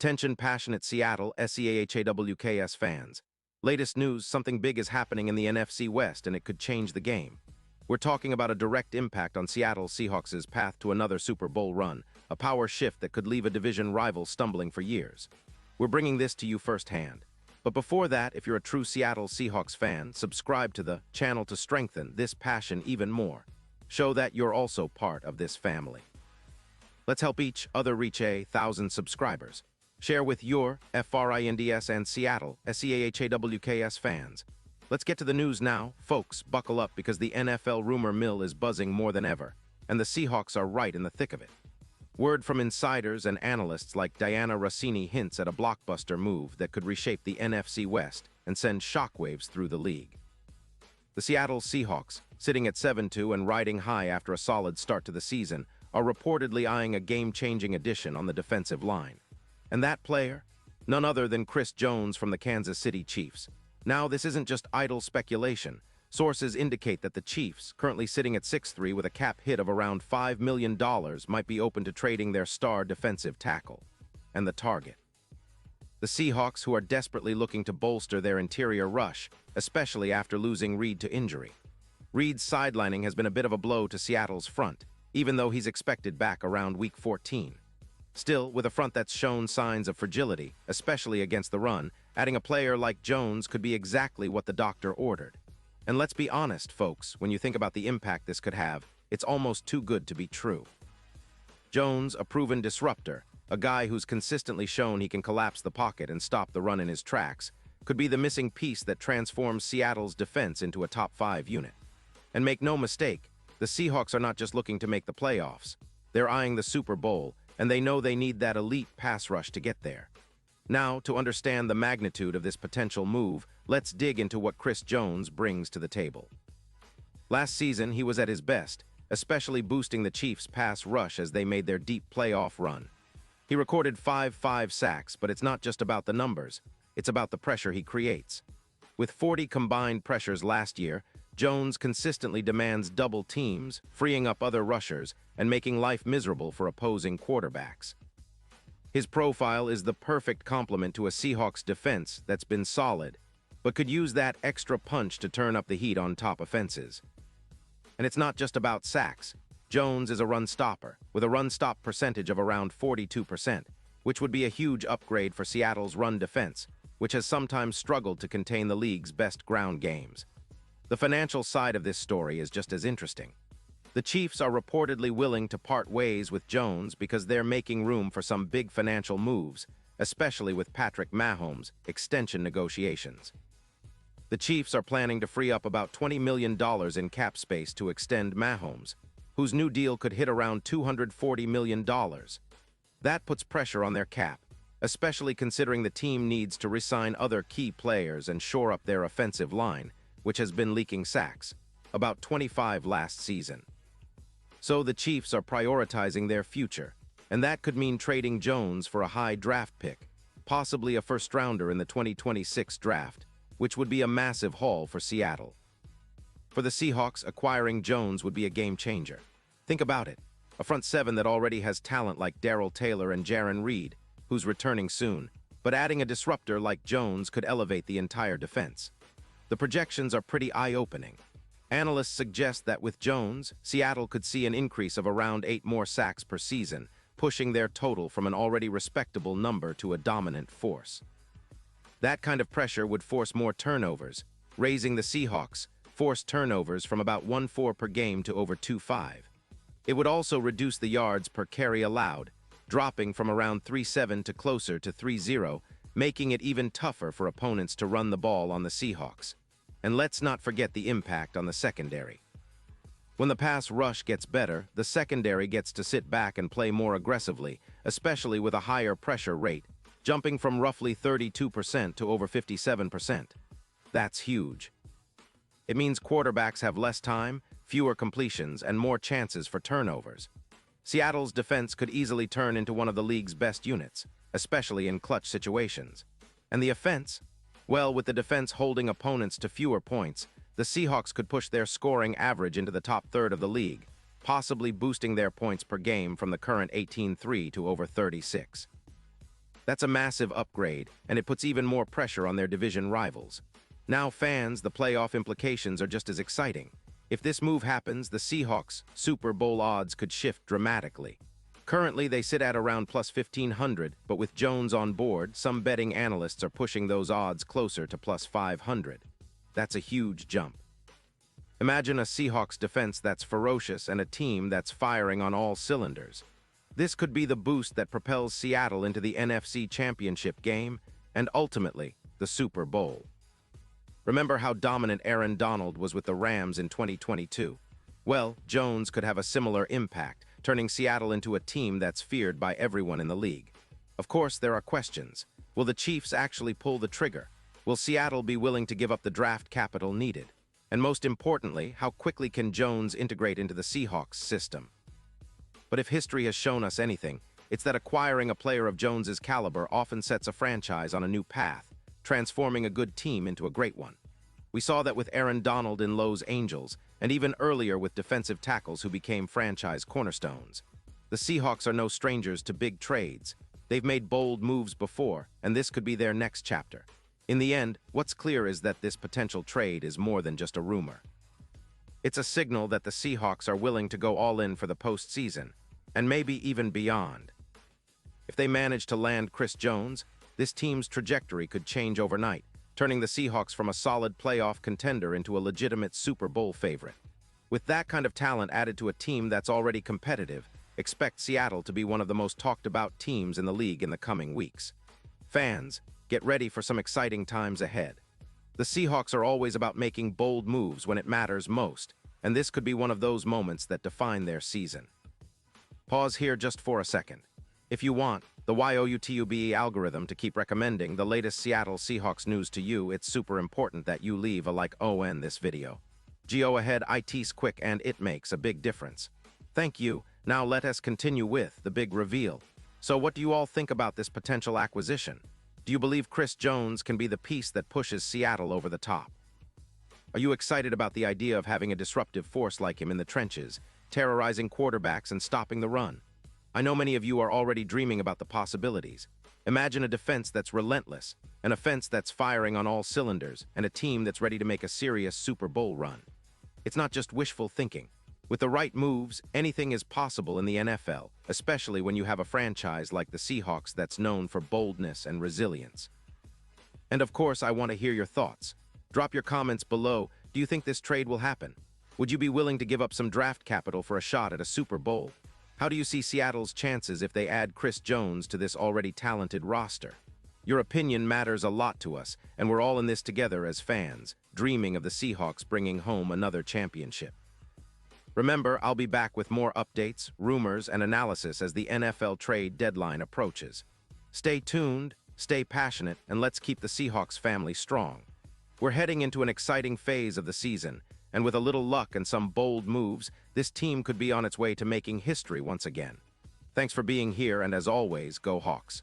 Attention passionate Seattle SCHNEIDER fans. Latest news, something big is happening in the NFC West and it could change the game. We're talking about a direct impact on Seattle Seahawks' path to another Super Bowl run, a power shift that could leave a division rival stumbling for years. We're bringing this to you firsthand. But before that, if you're a true Seattle Seahawks fan, subscribe to the channel to strengthen this passion even more. Show that you're also part of this family. Let's help each other reach 1,000 subscribers. Share with your FRINDS and Seattle SCHNEIDER fans. Let's get to the news now. Folks, buckle up because the NFL rumor mill is buzzing more than ever, and the Seahawks are right in the thick of it. Word from insiders and analysts like Diana Rossini hints at a blockbuster move that could reshape the NFC West and send shockwaves through the league. The Seattle Seahawks, sitting at 7-2 and riding high after a solid start to the season, are reportedly eyeing a game-changing addition on the defensive line. And that player? None other than Chris Jones from the Kansas City Chiefs. Now, this isn't just idle speculation. Sources indicate that the Chiefs, currently sitting at 6-3 with a cap hit of around $5 million, might be open to trading their star defensive tackle. And the target? The Seahawks, who are desperately looking to bolster their interior rush, especially after losing Reed to injury. Reed's sidelining has been a bit of a blow to Seattle's front, even though he's expected back around Week 14. Still, with a front that's shown signs of fragility, especially against the run, adding a player like Jones could be exactly what the doctor ordered. And let's be honest, folks, when you think about the impact this could have, it's almost too good to be true. Jones, a proven disruptor, a guy who's consistently shown he can collapse the pocket and stop the run in his tracks, could be the missing piece that transforms Seattle's defense into a top 5 unit. And make no mistake, the Seahawks are not just looking to make the playoffs. They're eyeing the Super Bowl, and they know they need that elite pass rush to get there. Now, to understand the magnitude of this potential move, let's dig into what Chris Jones brings to the table. Last season, he was at his best, especially boosting the Chiefs' pass rush as they made their deep playoff run. He recorded 5 sacks, but it's not just about the numbers. It's about the pressure he creates. With 40 combined pressures last year, Jones consistently demands double teams, freeing up other rushers and making life miserable for opposing quarterbacks. His profile is the perfect complement to a Seahawks defense that's been solid, but could use that extra punch to turn up the heat on top offenses. And it's not just about sacks. Jones is a run stopper, with a run stop percentage of around 42%, which would be a huge upgrade for Seattle's run defense, which has sometimes struggled to contain the league's best ground games. The financial side of this story is just as interesting. The Chiefs are reportedly willing to part ways with Jones because they're making room for some big financial moves, especially with Patrick Mahomes' extension negotiations. The Chiefs are planning to free up about $20 million in cap space to extend Mahomes, whose new deal could hit around $240 million. That puts pressure on their cap, especially considering the team needs to re-sign other key players and shore up their offensive line, which has been leaking sacks, about 25 last season. So the Chiefs are prioritizing their future, and that could mean trading Jones for a high draft pick, possibly a first-rounder in the 2026 draft, which would be a massive haul for Seattle. For the Seahawks, acquiring Jones would be a game-changer. Think about it, a front seven that already has talent like Darrell Taylor and Jarran Reed, who's returning soon, but adding a disruptor like Jones could elevate the entire defense. The projections are pretty eye-opening. Analysts suggest that with Jones, Seattle could see an increase of around 8 more sacks per season, pushing their total from an already respectable number to a dominant force. That kind of pressure would force more turnovers, raising the Seahawks' forced turnovers from about 1.4 per game to over 2.5. It would also reduce the yards per carry allowed, dropping from around 3.7 to closer to 3.0, making it even tougher for opponents to run the ball on the Seahawks. And let's not forget the impact on the secondary. When the pass rush gets better, the secondary gets to sit back and play more aggressively, especially with a higher pressure rate, jumping from roughly 32% to over 57%. That's huge. It means quarterbacks have less time, fewer completions, and more chances for turnovers. Seattle's defense could easily turn into one of the league's best units, especially in clutch situations. And the offense? Well, with the defense holding opponents to fewer points, the Seahawks could push their scoring average into the top third of the league, possibly boosting their points per game from the current 18.3 to over 36. That's a massive upgrade, and it puts even more pressure on their division rivals. Now fans, the playoff implications are just as exciting. If this move happens, the Seahawks' Super Bowl odds could shift dramatically. Currently, they sit at around plus 1,500, but with Jones on board, some betting analysts are pushing those odds closer to plus 500. That's a huge jump. Imagine a Seahawks defense that's ferocious and a team that's firing on all cylinders. This could be the boost that propels Seattle into the NFC Championship game and ultimately the Super Bowl. Remember how dominant Aaron Donald was with the Rams in 2022? Well, Jones could have a similar impact, turning Seattle into a team that's feared by everyone in the league. Of course, there are questions. Will the Chiefs actually pull the trigger? Will Seattle be willing to give up the draft capital needed? And most importantly, how quickly can Jones integrate into the Seahawks system? But if history has shown us anything, it's that acquiring a player of Jones's caliber often sets a franchise on a new path, transforming a good team into a great one. We saw that with Aaron Donald in Los Angeles, and even earlier with defensive tackles who became franchise cornerstones. The Seahawks are no strangers to big trades. They've made bold moves before, and this could be their next chapter. In the end, what's clear is that this potential trade is more than just a rumor. It's a signal that the Seahawks are willing to go all in for the postseason, and maybe even beyond. If they manage to land Chris Jones, this team's trajectory could change overnight, turning the Seahawks from a solid playoff contender into a legitimate Super Bowl favorite. With that kind of talent added to a team that's already competitive, expect Seattle to be one of the most talked-about teams in the league in the coming weeks. Fans, get ready for some exciting times ahead. The Seahawks are always about making bold moves when it matters most, and this could be one of those moments that define their season. Pause here just for a second. If you want the YouTube algorithm to keep recommending the latest Seattle Seahawks news to you, it's super important that you leave a like on this video. Go ahead, it's quick and it makes a big difference. Thank you. Now let us continue with the big reveal. So what do you all think about this potential acquisition? Do you believe Chris Jones can be the piece that pushes Seattle over the top? Are you excited about the idea of having a disruptive force like him in the trenches, terrorizing quarterbacks and stopping the run? I know many of you are already dreaming about the possibilities. Imagine a defense that's relentless, an offense that's firing on all cylinders, and a team that's ready to make a serious Super Bowl run. It's not just wishful thinking. With the right moves, anything is possible in the NFL, especially when you have a franchise like the Seahawks that's known for boldness and resilience. And of course, I want to hear your thoughts. Drop your comments below. Do you think this trade will happen? Would you be willing to give up some draft capital for a shot at a Super Bowl? How do you see Seattle's chances if they add Chris Jones to this already talented roster? Your opinion matters a lot to us, and we're all in this together as fans, dreaming of the Seahawks bringing home another championship. Remember, I'll be back with more updates, rumors, and analysis as the NFL trade deadline approaches. Stay tuned, stay passionate, and let's keep the Seahawks family strong. We're heading into an exciting phase of the season, and with a little luck and some bold moves, this team could be on its way to making history once again. Thanks for being here, and as always, go Hawks.